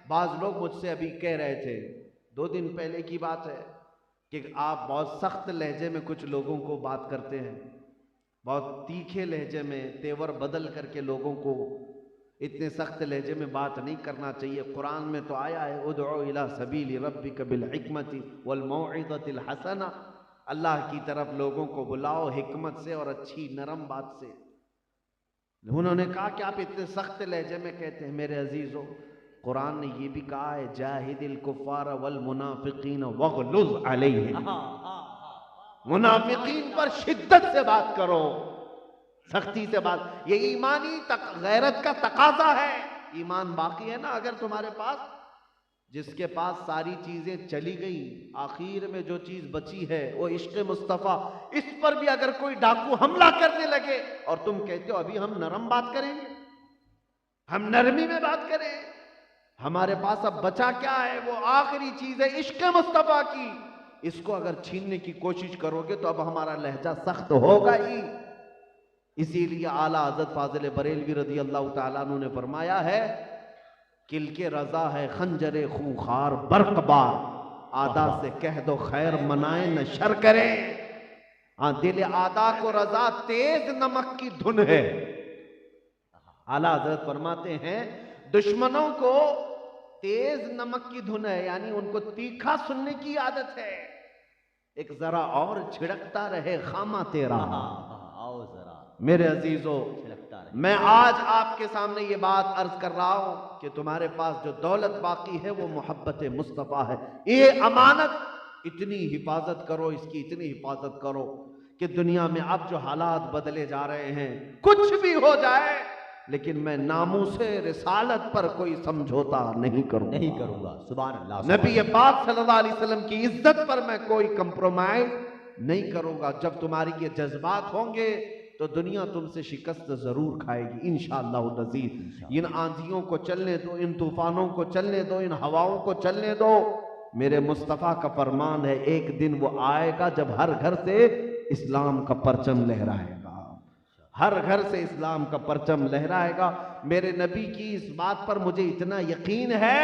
बाज लोग मुझसे अभी कह रहे थे, 2 दिन पहले की बात है, कि आप बहुत सख्त लहजे में कुछ लोगों को बात करते हैं, बहुत तीखे लहजे में तेवर बदल करके लोगों को, इतने सख्त लहजे में बात नहीं करना चाहिए। कुरान में तो आया है, उदउ इला सबीली रब्बिक बिल हिकमति वल मौइज़तिल हसना, अल्लाह की तरफ लोगों को बुलाओ हिकमत से और अच्छी नरम बात से। उन्होंने कहा कि आप इतने सख्त लहजे में कहते हैं। मेरे अजीजों, कुरान ने ये भी कहा है, जाहिदिल कुफ्फार वल मुनाफिकीन वगलुज़ अलैहिम, मुनाफिकीन पर शिद्दत से बात करो, सख्ती से बात। ये ईमानी गैरत का तकाजा है। ईमान बाकी है ना, अगर तुम्हारे पास, जिसके पास सारी चीजें चली गई, आखिर में जो चीज बची है वो इश्क मुस्तफा, इस पर भी अगर कोई डाकू हमला करने लगे और तुम कहते हो अभी हम नरम बात करेंगे, हम नरमी में बात करें, हमारे पास अब बचा क्या है? वो आखिरी चीज है इश्क मुस्तफा की, इसको अगर छीनने की कोशिश करोगे तो अब हमारा लहजा सख्त होगा ही। इसीलिए आला हज़रत फाज़िल बरेलवी रज़ी अल्लाह ताला अन्हु ने फरमाया है, किल के रजा है खंजरे खूंखार बर्कबार, आदा से कह दो खैर मनाए न शर करे। दिल आदा को रजा तेज नमक की धुन है। आला हज़रत फरमाते हैं, दुश्मनों को तेज नमक की धुन है, यानी उनको तीखा सुनने की आदत है। एक जरा और छिड़कता रहे खामा तेरा। आओ जरा मेरे अजीजों, मैं आज आपके सामने ये बात अर्ज कर रहा हूं कि तुम्हारे पास जो दौलत बाकी है वो मोहब्बत मुस्तफ़ा है। ये अमानत, इतनी हिफाजत करो, इसकी इतनी हिफाजत करो कि दुनिया में अब जो हालात बदले जा रहे हैं, कुछ भी हो जाए, लेकिन मैं नामूसे रिसालत पर कोई समझौता नहीं करूंगा। सुभान अल्लाह। नबी पाक सल्लल्लाहु अलैहि वसल्लम की इज्जत पर मैं कोई कंप्रोमाइज नहीं करूंगा। जब तुम्हारी ये जज्बात होंगे तो दुनिया तुमसे शिकस्त जरूर खाएगी इंशाअल्लाह नज़ीर। इन आंधियों को चलने दो, इन तूफानों को चलने दो, इन हवाओं को चलने दो। मेरे मुस्तफ़ा का फरमान है, एक दिन वो आएगा जब हर घर से इस्लाम का परचम लहराएगा, हर घर से इस्लाम का परचम लहराएगा। मेरे नबी की इस बात पर मुझे इतना यकीन है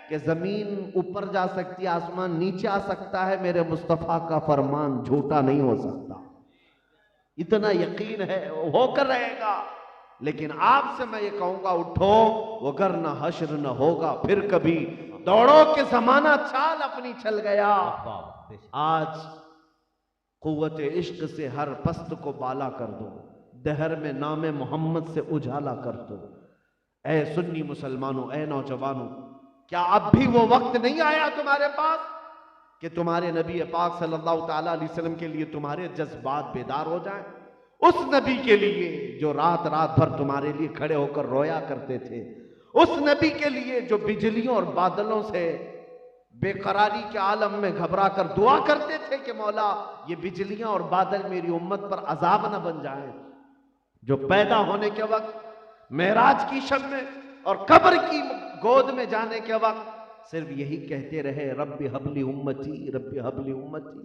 कि जमीन ऊपर जा सकती है, आसमान नीचे आ सकता है, मेरे मुस्तफ़ा का फरमान झूठा नहीं हो सकता, इतना यकीन है, होकर रहेगा। लेकिन आपसे मैं ये कहूंगा, उठो, वगर न हश्र न होगा फिर कभी, दौड़ो के जमाना चाल अपनी चल गया। आज कुव्वत इश्क से हर पस्त को बाला कर दो, दहर में नामे मोहम्मद से उजाला कर दो। ऐ सुन्नी मुसलमानों, ऐ नौजवानों, क्या अब भी वो वक्त नहीं आया तुम्हारे पास कि तुम्हारे नबी पाक सल्लल्लाहु ताला अलैहि वसल्लम के लिए तुम्हारे जज्बात बेदार हो जाएं? उस नबी के लिए जो रात रात भर तुम्हारे लिए खड़े होकर रोया करते थे, उस नबी के लिए जो बिजलियों और बादलों से बेकरारी के आलम में घबरा कर दुआ करते थे कि मौला ये बिजलियां और बादल मेरी उम्मत पर अजाब न बन जाएं, जो पैदा होने के वक्त, मेराज की शब में और कब्र की गोद में जाने के वक्त सिर्फ यही कहते रहे, रब्बी हबली उम्मती, रब्बी हबली उम्मती,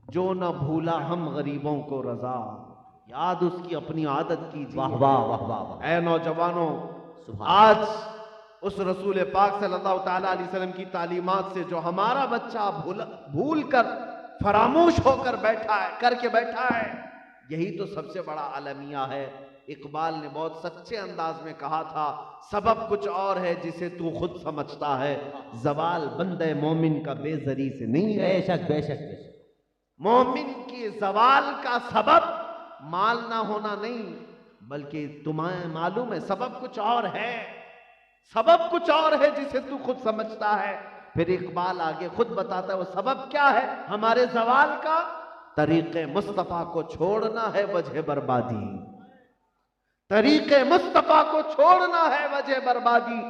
जो न भूला हम गरीबों को रजा, याद उसकी अपनी आदत कीजिए। वाह वाह वाह वाह। ऐ नौजवानों, आज उस रसूल पाक सल्लल्लाहु ताला अलैहि वसल्लम की तालीमात से जो हमारा बच्चा भूल कर फरामोश होकर बैठा है, करके बैठा है, यही तो सबसे बड़ा अलमिया है। इकबाल ने बहुत सच्चे अंदाज में कहा था, सबब कुछ और है जिसे तू खुद समझता है, जवाल बंदे मोमिन का बेजरी से नहीं है। बेशक बेशक बेशक। मोमिन की जवाल का सबब माल ना होना नहीं, बल्कि तुम्हें मालूम है सबब कुछ और है, सबब कुछ और है जिसे तू खुद समझता है। फिर इकबाल आगे खुद बताता है वो सबब क्या है हमारे जवाल का, तरीके मुस्तफा को छोड़ना है वजह बर्बादी, तरीके मुस्तफा को छोड़ना है वजह बर्बादी।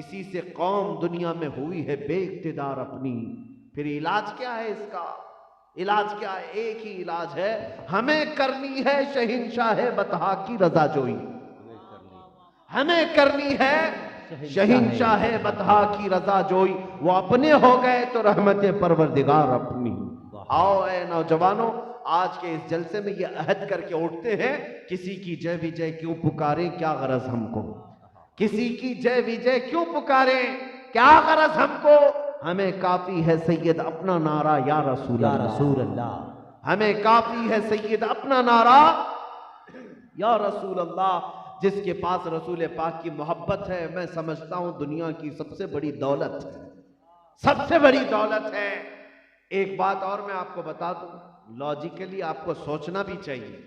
इसी से कौम दुनिया में हुई है बेइक्तिदार अपनी। फिर इलाज क्या है इसका? इलाज क्या है? एक ही इलाज है, हमें करनी है शहिंशाह बतहा की रजा जोई, हमें करनी है शहिंशाह बतहा की रजा जोई। वो अपने हो गए तो रहमत परवरदिगार अपनी। आओ ए नौजवानों, आज के इस जलसे में ये अहद करके उठते हैं, किसी की जय विजय क्यों पुकारें, क्या गरज हमको, किसी की जय विजय क्यों पुकारें, क्या गरज हमको, हमें काफी है सैयद अपना नारा या रसूल या अल्लाह। रसूल अल्लाह। हमें काफी है सैयद अपना नारा या रसूल अल्लाह। जिसके पास रसूल पाक की मोहब्बत है, मैं समझता हूं दुनिया की सबसे बड़ी दौलत है, सबसे बड़ी दौलत है। एक बात और मैं आपको बता दूं, लॉजिकली आपको सोचना भी चाहिए।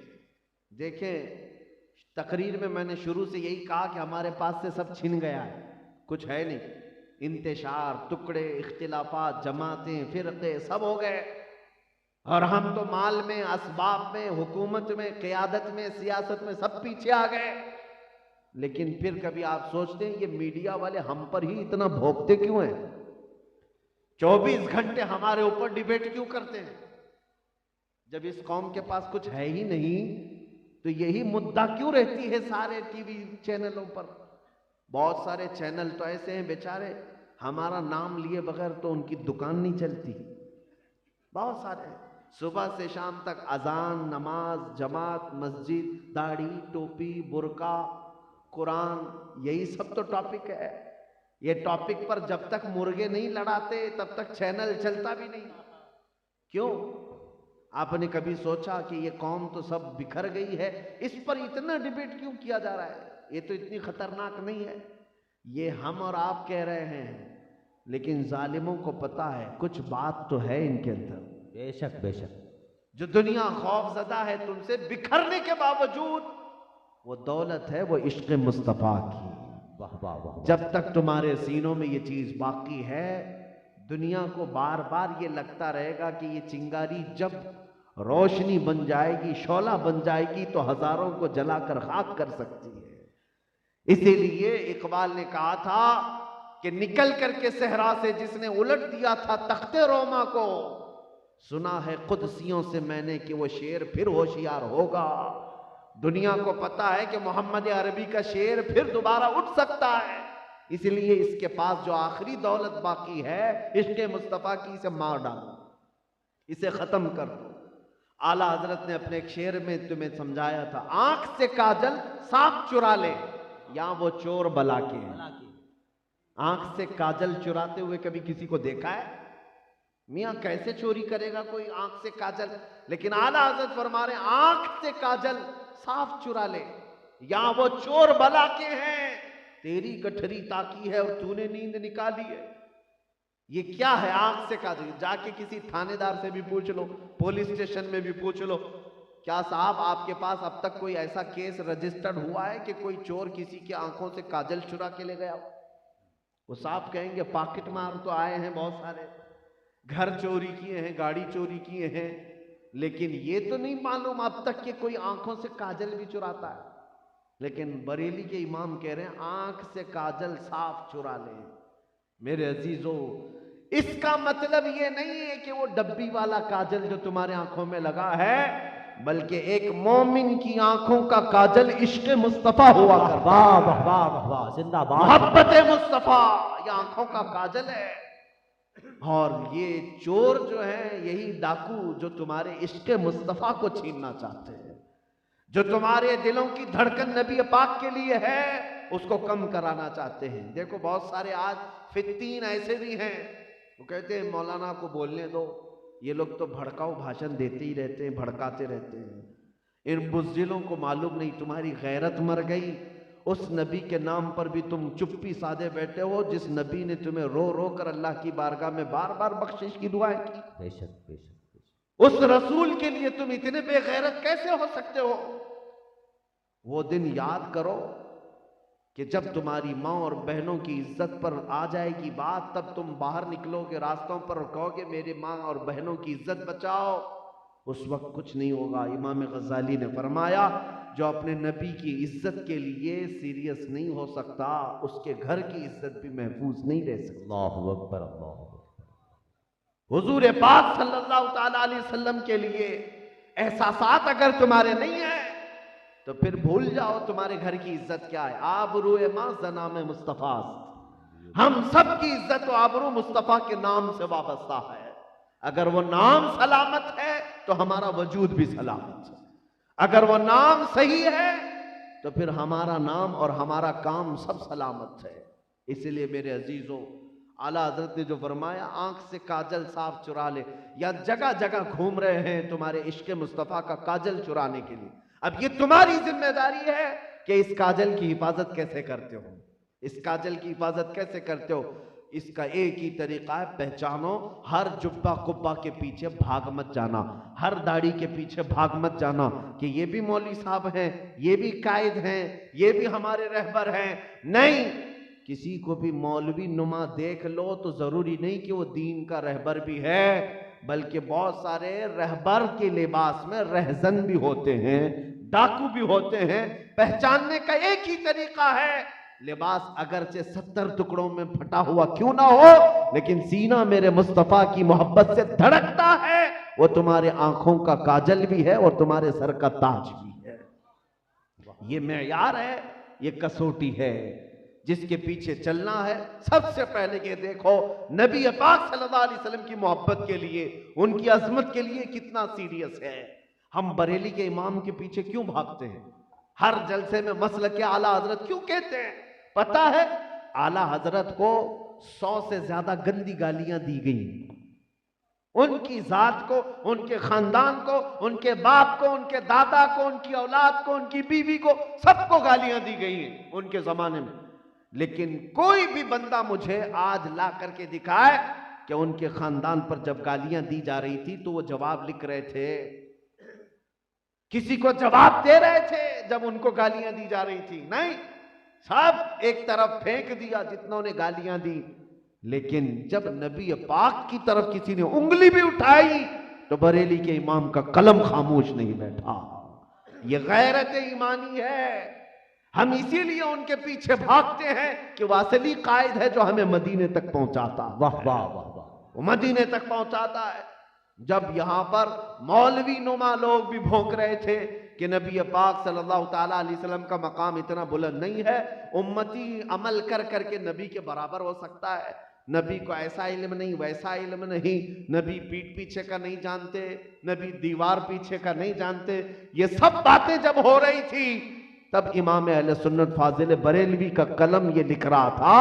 देखें, तकरीर में मैंने शुरू से यही कहा कि हमारे पास से सब छिन गया है, कुछ है नहीं। इंतशार, टुकड़े, इख्तिलाफात, जमातें, फिरके सब हो गए, और हम तो माल में, असबाब में, हुकूमत में, क़ियादत में, सियासत में सब पीछे आ गए। लेकिन फिर कभी आप सोचते हैं ये मीडिया वाले हम पर ही इतना भोंकते क्यों हैं? 24 घंटे हमारे ऊपर डिबेट क्यों करते हैं? जब इस कौम के पास कुछ है ही नहीं तो यही मुद्दा क्यों रहती है सारे टीवी चैनलों पर? बहुत सारे चैनल तो ऐसे हैं बेचारे, हमारा नाम लिए बगैर तो उनकी दुकान नहीं चलती। बहुत सारे सुबह से शाम तक अजान, नमाज, जमात, मस्जिद, दाढ़ी, टोपी, बुर्का, कुरान, यही सब तो टॉपिक है। ये टॉपिक पर जब तक मुर्गे नहीं लड़ाते तब तक चैनल चलता भी नहीं। क्यों? आपने कभी सोचा कि ये कौम तो सब बिखर गई है, इस पर इतना डिबेट क्यों किया जा रहा है? ये तो इतनी खतरनाक नहीं है। ये हम और आप कह रहे हैं, लेकिन जालिमों को पता है कुछ बात तो है इनके अंदर। बेशक बेशक। जो दुनिया खौफजदा है तुमसे, बिखरने के बावजूद वो दौलत है, वो इश्क मुस्तफा की। वाह वाह वाह। जब तक तुम्हारे सीनों में ये चीज बाकी है, दुनिया को बार बार ये लगता रहेगा कि ये चिंगारी जब रोशनी बन जाएगी, शोला बन जाएगी, तो हजारों को जलाकर खाक कर सकती है। इसीलिए इकबाल ने कहा था कि निकल करके सहरा से जिसने उलट दिया था तख्ते रोमा को, सुना है कुदसियों से मैंने कि वो शेर फिर होशियार होगा। दुनिया को पता है कि मोहम्मद अरबी का शेर फिर दोबारा उठ सकता है। इसलिए इसके पास जो आखिरी दौलत बाकी है, इश्क़ मुस्तफ़ा की, इसे मार डालो, इसे खत्म कर दो। आला हजरत ने अपने एक शेर में तुम्हें समझाया था, आंख से काजल सांप चुरा ले या वो चोर बला के। आंख से काजल चुराते हुए कभी किसी को देखा है? मियां कैसे चोरी करेगा कोई आंख से काजल? लेकिन आला हजरत फरमा रहे, आंख से काजल साफ चुरा ले या वो चोर बला के हैं। तेरी गठरी ताकी है और तूने नींद निकाली है। ये क्या है आंख से काजल? जाके किसी थानेदार से भी पूछ लो, पुलिस स्टेशन में भी पूछ लो, क्या साहब आपके पास अब तक कोई ऐसा केस रजिस्टर्ड हुआ है कि कोई चोर किसी की आंखों से काजल चुरा के ले गया हो? वो साहब कहेंगे पॉकेट मार तो आए हैं बहुत सारे, घर चोरी किए हैं, गाड़ी चोरी किए हैं, लेकिन ये तो नहीं मालूम अब तक कि कोई आंखों से काजल भी चुराता है। लेकिन बरेली के इमाम कह रहे हैं आंख से काजल साफ चुरा ले। मेरे अजीजों, इसका मतलब ये नहीं है कि वो डब्बी वाला काजल जो तुम्हारे आंखों में लगा है, बल्कि एक मोमिन की आंखों का काजल इश्क मुस्तफा हुआ करता। वाह वाह वाह वाह, जिंदाबाद। मोहब्बत मुस्तफा ये आंखों का काजल है। और ये चोर जो है, यही डाकू जो तुम्हारे इश्क मुस्तफा को छीनना चाहते हैं, जो तुम्हारे दिलों की धड़कन नबी पाक के लिए है उसको कम कराना चाहते हैं। देखो बहुत सारे आज फित्तीन ऐसे भी हैं, वो कहते हैं मौलाना को बोलने दो, ये लोग तो भड़काऊ भाषण देते ही रहते हैं, भड़काते रहते हैं। इन बुज़दिलों को मालूम नहीं तुम्हारी गैरत मर गई। उस नबी के नाम पर भी तुम चुप्पी साधे बैठे हो जिस नबी ने तुम्हें रो रो कर अल्लाह की बारगाह में बार बार बख्शिश की दुआएं की। बेशक बेशक। उस रसूल के लिए तुम इतने बेगैरत कैसे हो सकते हो? वो दिन याद करो कि जब तुम्हारी माँ और बहनों की इज्जत पर आ जाएगी बात, तब तुम बाहर निकलोगे रास्तों पर और कहोगे मेरी माँ और बहनों की इज्जत बचाओ। उस वक्त कुछ नहीं होगा। इमाम गजाली ने फरमाया, जो अपने नबी की इज्जत के लिए सीरियस नहीं हो सकता, उसके घर की इज्जत भी महफूज नहीं रह सकती। अल्लाहु अकबर, अल्लाहु अकबर। हुजूर पाक सल्लल्लाहु ताला अलैहि वसल्लम के लिए एहसासात अगर तुम्हारे नहीं है तो फिर भूल जाओ तुम्हारे घर की इज्जत क्या है। आबरूए मां ज़नाम मुस्तफ़ा, हम सब की इज्जत तो आबरू मुस्तफ़ा के नाम से वाबस्ता है। अगर वो नाम सलामत है तो हमारा वजूद भी सलामत है। अगर वो नाम सही है तो फिर हमारा नाम और हमारा काम सब सलामत है। इसलिए मेरे अजीजों, आला हजरत ने जो फरमाया, आंख से काजल साफ चुरा ले, या जगह जगह घूम रहे हैं तुम्हारे इश्क मुस्तफ़ा का काजल चुराने के लिए। अब ये तुम्हारी जिम्मेदारी है कि इस काजल की हिफाजत कैसे करते हो, इस काजल की हिफाजत कैसे करते हो। इसका एक ही तरीका है, पहचानो। हर जुब्बा कुब्बा के पीछे भाग मत जाना, हर दाढ़ी के पीछे भाग मत जाना कि ये भी मौलवी साहब हैं, ये भी कायद हैं, ये भी हमारे रहबर हैं। नहीं, किसी को भी मौलवी नुमा देख लो तो जरूरी नहीं कि वो दीन का रहबर भी है, बल्कि बहुत सारे रहबर के लिबास में रहजन भी होते हैं, डाकू भी होते हैं। पहचानने का एक ही तरीका है, लिबास अगरचे 70 टुकड़ों में फटा हुआ क्यों ना हो, लेकिन सीना मेरे मुस्तफा की मोहब्बत से धड़कता है, वो तुम्हारे आंखों का काजल भी है और तुम्हारे सर का ताज भी है। ये मेयार है, ये कसौटी है जिसके पीछे चलना है। सबसे पहले ये देखो, नबी पाक सल्लल्लाहु अलैहि वसल्लम की मोहब्बत के लिए, उनकी अजमत के लिए कितना सीरियस है। हम बरेली के इमाम के पीछे क्यों भागते हैं, हर जलसे में मसलक के आला हजरत क्यों कहते हैं? पता है, आला हजरत को 100 से ज्यादा गंदी गालियां दी गई, उनकी जात को, उनके खानदान को, उनके बाप को, उनके दादा को, उनकी औलाद को, उनकी बीवी को, सबको गालियां दी गई हैं उनके जमाने में। लेकिन कोई भी बंदा मुझे आज ला करके दिखाए कि उनके खानदान पर जब गालियां दी जा रही थी तो वो जवाब लिख रहे थे, किसी को जवाब दे रहे थे जब उनको गालियां दी जा रही थी? नहीं, सब एक तरफ फेंक दिया जितनों ने गालियां दी। लेकिन जब नबी पाक की तरफ किसी ने उंगली भी उठाई तो बरेली के इमाम का कलम खामोश नहीं बैठा। ये गैरत ईमानी है। हम इसीलिए उनके पीछे भागते हैं कि वो असली कायद है जो हमें मदीने तक पहुंचाता। वाह वाह वाह वाह, वो मदीने तक पहुंचाता है। जब यहां पर मौलवी नुमा लोग भी भौंक रहे थे कि नबी पाक सल्लल्लाहु ताला अलैहि वसल्लम का मकाम इतना बुलंद नहीं है, उम्मती अमल कर करके नबी के बराबर हो सकता है, नबी को ऐसा इल्म नहीं, वैसा इल्म नहीं, नबी पीठ पीछे का नहीं जानते, नबी दीवार पीछे का नहीं जानते, ये सब बातें जब हो रही थी तब इमाम अहले सुन्नत फाजिल बरेलवी का कलम ये लिख रहा था,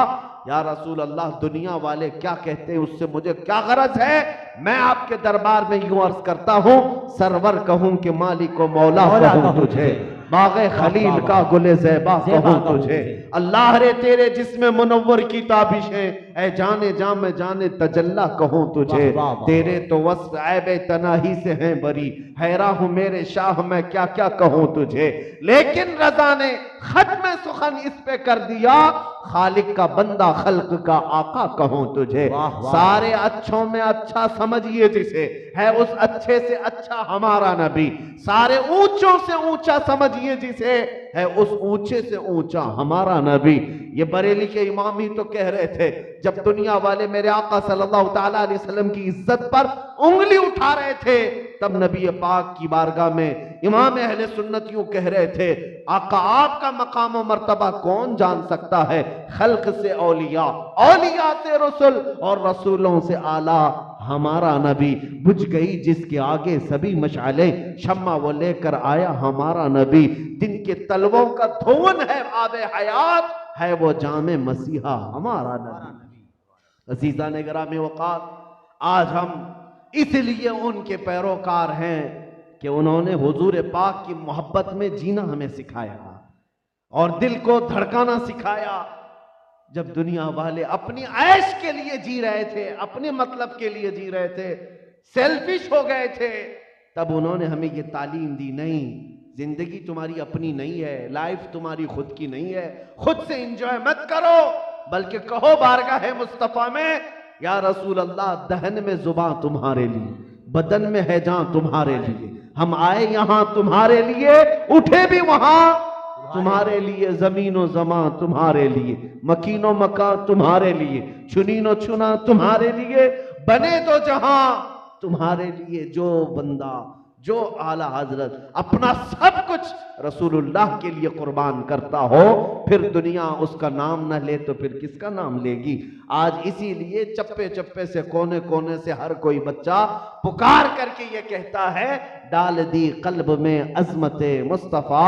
या रसूल अल्लाह, दुनिया वाले क्या कहते हैं उससे मुझे क्या गरज है। मैं आपके दरबार में यूं अर्ज करता हूं, सरवर कहूं कि मालिक व मौला कहूं तुझे, बाग़े खलील का गुले ज़ेबा कहूं तुझे, अल्लाह रे तेरे जिस्म मुनव्वर की ताबिशें, ऐ जाने जाम जाने तजल्ला कहूं तुझे, तेरे तो वस्फ ऐबे तनाही से हैं बरी, हैरा हूं मेरे शाह मैं क्या क्या कहूं तुझे। लेकिन रजा ने खत्म सुखन इस पे कर दिया, खालिक का बंदा खल्क का आका कहूं तुझे। सारे अच्छों में अच्छा समझिए जिसे, है उस अच्छे से अच्छा हमारा नबी, सारे ऊंचों से ऊंचा समझिए जिसे, है उस ऊंचे से ऊंचा हमारा नबी। ये बरेली के इमाम ही तो कह रहे थे, जब दुनिया वाले मेरे आका सल्लल्लाहु ताला अलैहि वसल्लम की इज्जत पर उंगली उठा रहे थे, तब नबी पाक की बारगाह में इमाम अहले सुन्नत यूं कह रहे थे, आका आपका मकाम और मर्तबा कौन जान सकता है, खल्क से औलिया, औलिया से रसूल और रसूलों से आला हमारा नबी। बुझ गई जिसके आगे सभी मशाले, शम्मा वो लेकर आया हमारा नबी। दिन के तलवों का धुवन है आबे हयात, है वो जामे मसीहा हमारा नबी। अजीजा ने गिरामी वक़ार, आज हम इसलिए उनके पैरोकार हैं कि उन्होंने हुजूर पाक की मोहब्बत में जीना हमें सिखाया और दिल को धड़काना सिखाया। जब दुनिया वाले अपनी ऐश के लिए जी रहे थे, अपने मतलब के लिए जी रहे थे, सेल्फिश हो गए थे, तब उन्होंने हमें ये तालीम दी, नहीं, जिंदगी तुम्हारी अपनी नहीं है, लाइफ तुम्हारी खुद की नहीं है, खुद से एंजॉय मत करो, बल्कि कहो बारगाह मुस्तफा में, या रसूल अल्लाह, दहन में जुबां तुम्हारे लिए, बदन में है जान तुम्हारे लिए, हम आए यहां तुम्हारे लिए, उठे भी वहां तुम्हारे लिए, जमीनो जमा तुम्हारे लिए, मकीनो मका तुम्हारे लिए, चुनीनो चुना तुम्हारे लिए, बने तो जहां तुम्हारे लिए। जो बंदा, जो आला हजरत अपना सब कुछ रसूलुल्लाह के लिए कुर्बान करता हो, फिर दुनिया उसका नाम न ले तो फिर किसका नाम लेगी। आज इसीलिए चप्पे चप्पे से, कोने कोने से हर कोई बच्चा पुकार करके ये कहता है, डाल दी कल्ब में अजमते मुस्तफा,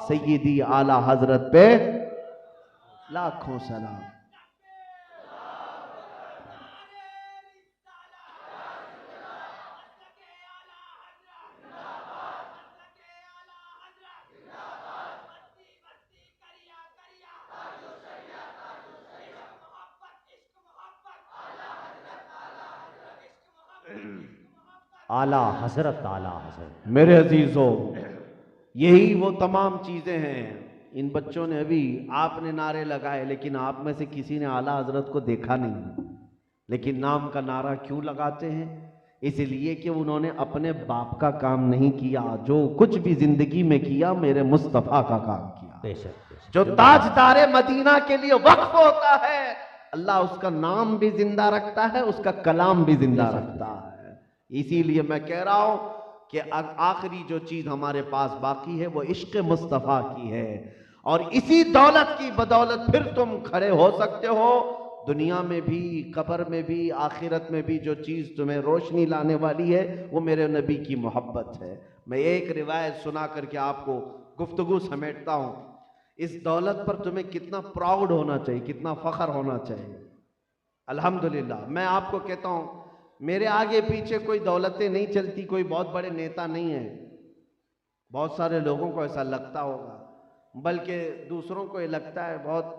सैयदी आला हजरत पे लाखों सलाम। आला हजरत, आला हजरत। मेरे अजीजों, यही वो तमाम चीजें हैं। इन बच्चों ने अभी, आपने नारे लगाए, लेकिन आप में से किसी ने आला हजरत को देखा नहीं। लेकिन नाम का नारा क्यों लगाते हैं? इसलिए कि उन्होंने अपने बाप का काम नहीं किया, जो कुछ भी जिंदगी में किया मेरे मुस्तफा का काम किया। बेशक बेशक। जो ताजदारे मदीना के लिए वक्फ होता है, अल्लाह उसका नाम भी जिंदा रखता है, उसका कलाम भी जिंदा रखता है। इसीलिए मैं कह रहा हूं कि आखिरी जो चीज हमारे पास बाकी है वो इश्क मुस्तफा की है, और इसी दौलत की बदौलत फिर तुम खड़े हो सकते हो दुनिया में भी, कब्र में भी, आखिरत में भी। जो चीज तुम्हें रोशनी लाने वाली है वो मेरे नबी की मोहब्बत है। मैं एक रिवायत सुना करके आपको गुफ्तगू समेटता हूं। इस दौलत पर तुम्हें कितना प्राउड होना चाहिए, कितना फख्र होना चाहिए। अल्हम्दुलिल्लाह, मैं आपको कहता हूं, मेरे आगे पीछे कोई दौलतें नहीं चलती, कोई बहुत बड़े नेता नहीं है। बहुत सारे लोगों को ऐसा लगता होगा, बल्कि दूसरों को ये लगता है। बहुत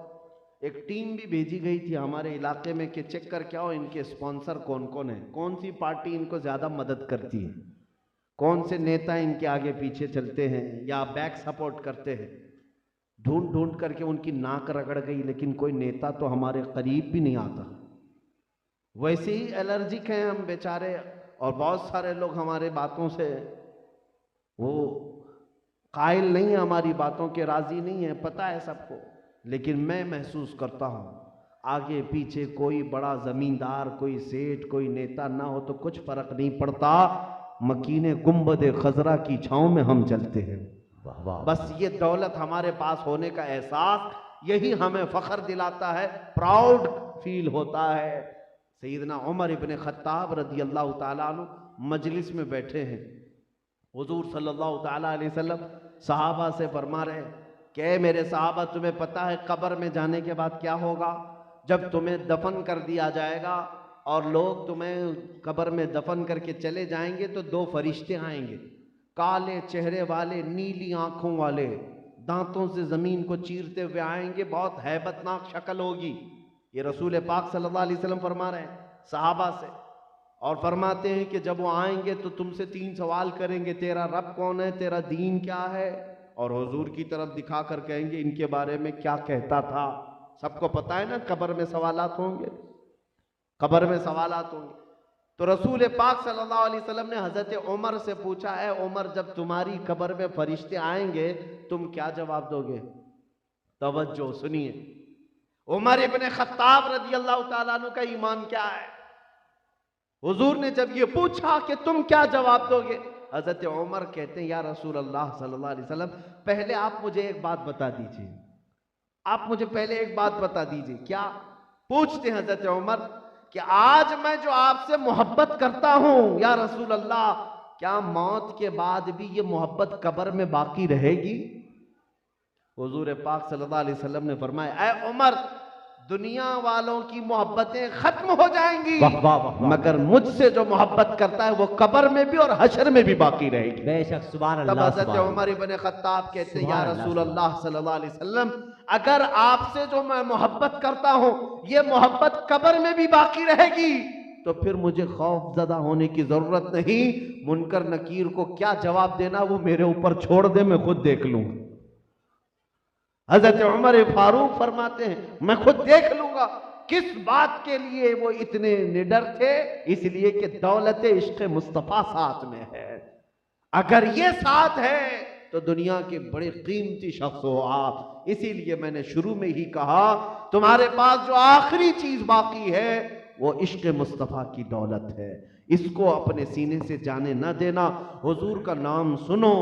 एक टीम भी भेजी गई थी हमारे इलाके में कि चेक कर क्या हो इनके स्पॉन्सर कौन कौन है, कौन सी पार्टी इनको ज़्यादा मदद करती है, कौन से नेता इनके आगे पीछे चलते हैं या बैक सपोर्ट करते हैं। ढूंढ ढूंढ करके उनकी नाक रगड़ गई, लेकिन कोई नेता तो हमारे करीब भी नहीं आता। वैसे ही एलर्जिक हैं हम बेचारे, और बहुत सारे लोग हमारे बातों से वो कायल नहीं है, हमारी बातों के राजी नहीं है, पता है सबको। लेकिन मैं महसूस करता हूँ आगे पीछे कोई बड़ा जमींदार, कोई सेठ, कोई नेता ना हो तो कुछ फर्क नहीं पड़ता। मकीने गुंबद खजरा की छांव में हम चलते हैं। वाह वाह। बस ये दौलत हमारे पास होने का एहसास, यही हमें फख्र दिलाता है, प्राउड फील होता है। सैयदना उमर इब्ने खत्ताब रज़ी अल्लाह ताला अन्हु मजलिस में बैठे हैं। हुजूर सल्लल्लाहु ताला अलैहि वसल्लम सहाबा से फरमा रहे कि मेरे सहाबा, तुम्हें पता है कब्र में जाने के बाद क्या होगा? जब तुम्हें दफन कर दिया जाएगा और लोग तुम्हें कब्र में दफन करके चले जाएंगे तो दो फरिश्ते आएंगे, काले चेहरे वाले, नीली आंखों वाले, दांतों से जमीन को चीरते हुए आएंगे। बहुत हैबतनाक शक्ल होगी। ये रसूल पाक सल्लल्लाहु अलैहि वसल्लम फरमा रहे हैं सहाबा से, और फरमाते हैं कि जब वो आएंगे तो तुमसे 3 सवाल करेंगे, तेरा रब कौन है, तेरा दीन क्या है, और हुजूर की तरफ दिखाकर कहेंगे इनके बारे में क्या कहता था। सबको पता है ना कब्र में सवालात होंगे, कब्र में सवालात होंगे। तो रसूल पाक सल्लल्लाहु अलैहि वसल्लम ने हजरत उमर से पूछा है, उमर जब तुम्हारी कब्र में फरिश्ते आएंगे तुम क्या जवाब दोगे? तवज्जो सुनिए, उमर इब्ने खत्ताब रज़ी अल्लाह ताला अन्हु का ईमान क्या है। हुजूर ने जब ये पूछा कि तुम क्या जवाब दोगे, हजरत उमर कहते हैं या रसूल अल्लाह सल्लल्लाहु अलैहि वसल्लम, पहले आप मुझे एक बात बता दीजिए, आप मुझे पहले एक बात बता दीजिए। क्या पूछते हैं हजरत उमर कि आज मैं जो आपसे मोहब्बत करता हूं या रसूल अल्लाह, क्या मौत के बाद भी ये मोहब्बत कब्र में बाकी रहेगी? हुजूर पाक सल्लल्लाहु अलैहि वसल्लम ने फरमाया, ऐ उमर, दुनिया वालों की मोहब्बतें खत्म हो जाएंगी, वाह वाह वाह वाह। मगर मुझसे जो मोहब्बत करता है वो कब्र में भी और हशर में भी बाकी रहेगी। बेशक, सुभान तब अल्लाह। हज़रत सुभान उमर इब्ने खत्ताब कहते हैं, या सुभान अल्लाह, रसूल अल्लाह सल्लल्लाहु अलैहि वसल्लम, अगर आपसे जो मैं मोहब्बत करता हूं ये मोहब्बत कब्र में भी बाकी रहेगी तो फिर मुझे खौफ ज़दा होने की जरूरत नहीं। मुनकर नकीर को क्या जवाब देना वो मेरे ऊपर छोड़ दे, मैं खुद देख लूंगा। हजरत उमर फारूक फरमाते हैं, मैं खुद देख लूंगा। किस बात के लिए वो इतने निडर थे? इसलिए कि दौलत इश्क मुस्तफा साथ में है। अगर ये साथ है तो दुनिया के बड़े कीमती शख्स हो आप। इसीलिए मैंने शुरू में ही कहा, तुम्हारे पास जो आखिरी चीज बाकी है वो इश्क मुस्तफा की दौलत है। इसको अपने सीने से जाने न देना। हुजूर का नाम सुनो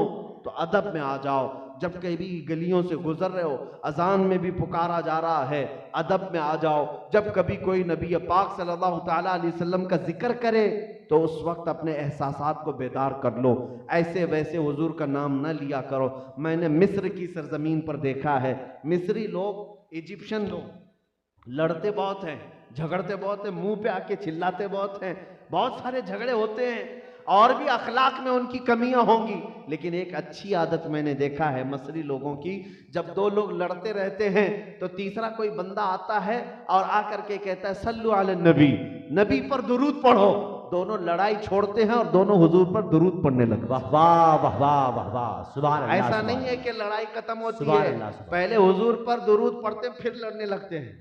तो अदब में आ जाओ। जब कभी गलियों से गुजर रहे हो, अजान में भी पुकारा जा रहा है, अदब में आ जाओ। जब कभी कोई नबी पाक सल्लल्लाहु ताला अलैहि वसल्लम का जिक्र करे तो उस वक्त अपने एहसासात को बेदार कर लो। ऐसे वैसे हुजूर का नाम न लिया करो। मैंने मिस्र की सरजमीन पर देखा है, मिस्री लोग, इजिप्शियन लोग लड़ते बहुत हैं, झगड़ते बहुत हैं, मुंह पे आके चिल्लाते बहुत हैं, बहुत सारे झगड़े होते हैं और भी अखलाक में उनकी कमियां होंगी। लेकिन एक अच्छी आदत मैंने देखा है मसरी लोगों की, जब 2 लोग लड़ते रहते हैं तो तीसरा कोई बंदा आता है और आकर के कहता है सल्लु अला नबी, नबी पर दुरूद पढ़ो। दोनों लड़ाई छोड़ते हैं और दोनों हुजूर पर दुरूद पढ़ने लगते हैं। वाह वाह वाह वाह वाह वाह, सुभान अल्लाह। ऐसा सुभान नहीं है कि लड़ाई खत्म होती सुभान है, अल्लाह, सुभान पहले हुजूर पर दुरूद पढ़ते हैं फिर लड़ने लगते हैं।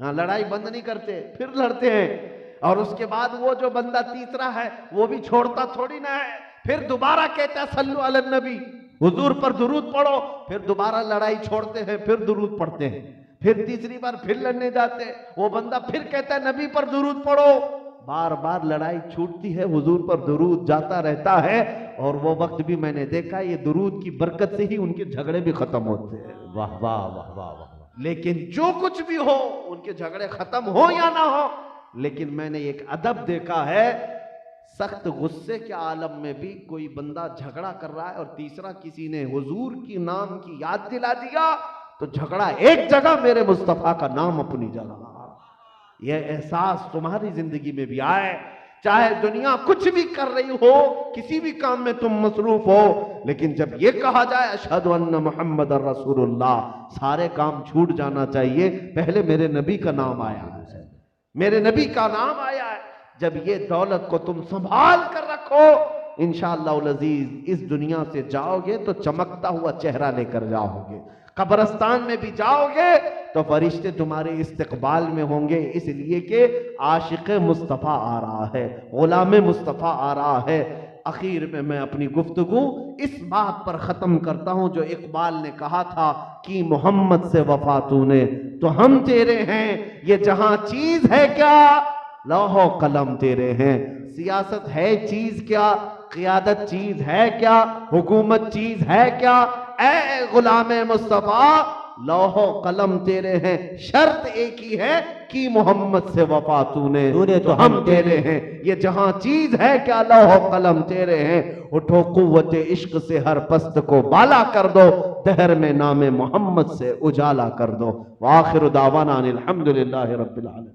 हाँ, लड़ाई बंद नहीं करते, फिर लड़ते हैं। और उसके बाद वो जो बंदा तीसरा है वो भी छोड़ता थोड़ी ना है, फिर दोबारा कहता है सल्लु अलन नबी, हुजूर पर दुरूद पढ़ो, फिर दोबारा लड़ाई छोड़ते हैं, फिर दुरूद पढ़ते हैं, फिर तीसरी बार फिर लड़ने जाते हैं, वो बंदा फिर कहता है नबी पर दुरूद पढ़ो। बार बार लड़ाई छूटती है, हुजूर पर दुरूद जाता रहता है। और वो वक्त भी मैंने देखा, ये दुरूद की बरकत से ही उनके झगड़े भी खत्म होते हैं। वाह वाह वाह वाह वाह। लेकिन जो कुछ भी हो, उनके झगड़े खत्म हो या ना हो, लेकिन मैंने एक अदब देखा है, सख्त गुस्से के आलम में भी कोई बंदा झगड़ा कर रहा है और तीसरा किसी ने हुजूर की नाम की याद दिला दिया, तो झगड़ा एक जगह, मेरे मुस्तफा का नाम अपनी जगह। यह एहसास तुम्हारी जिंदगी में भी आए, चाहे दुनिया कुछ भी कर रही हो, किसी भी काम में तुम मसरूफ हो, लेकिन जब यह कहा जाए अशहदु अन्ना मुहम्मद रसूलुल्लाह, सारे काम छूट जाना चाहिए। पहले मेरे नबी का नाम आया है, मेरे नबी का नाम आया है। जब ये दौलत को तुम संभाल कर रखो, इंशाअल्लाह अज़ीज इस दुनिया से जाओगे तो चमकता हुआ चेहरा लेकर जाओगे। कब्रिस्तान में भी जाओगे तो फरिश्ते तुम्हारे इस्तकबाल में होंगे, इसलिए कि आशिक मुस्तफ़ा आ रहा है, गुलाम मुस्तफ़ा आ रहा है। आखिर में मैं अपनी गुफ्तगू इस बात पर ख़त्म करता हूँ जो इकबाल ने कहा था कि मोहम्मद से वफा तूने तो हम तेरे हैं, ये जहां चीज है क्या लौहो कलम तेरे हैं। सियासत है चीज क्या, क़ियादत चीज है क्या, हुकूमत चीज है क्या, ऐ गुलाम मुस्तफ़ा लौहो कलम तेरे हैं। शर्त एक ही है कि मोहम्मद से वफा तूने तो हम तेरे हैं, ये जहां चीज है क्या लौहो कलम तेरे हैं। उठो कुव्वत इश्क से हर पस्त को बाला कर दो, दहर में नामे मोहम्मद से उजाला कर दो। वाखिर दावाना अनिल हम्दुलिल्लाहि रब्बिल आलमीन।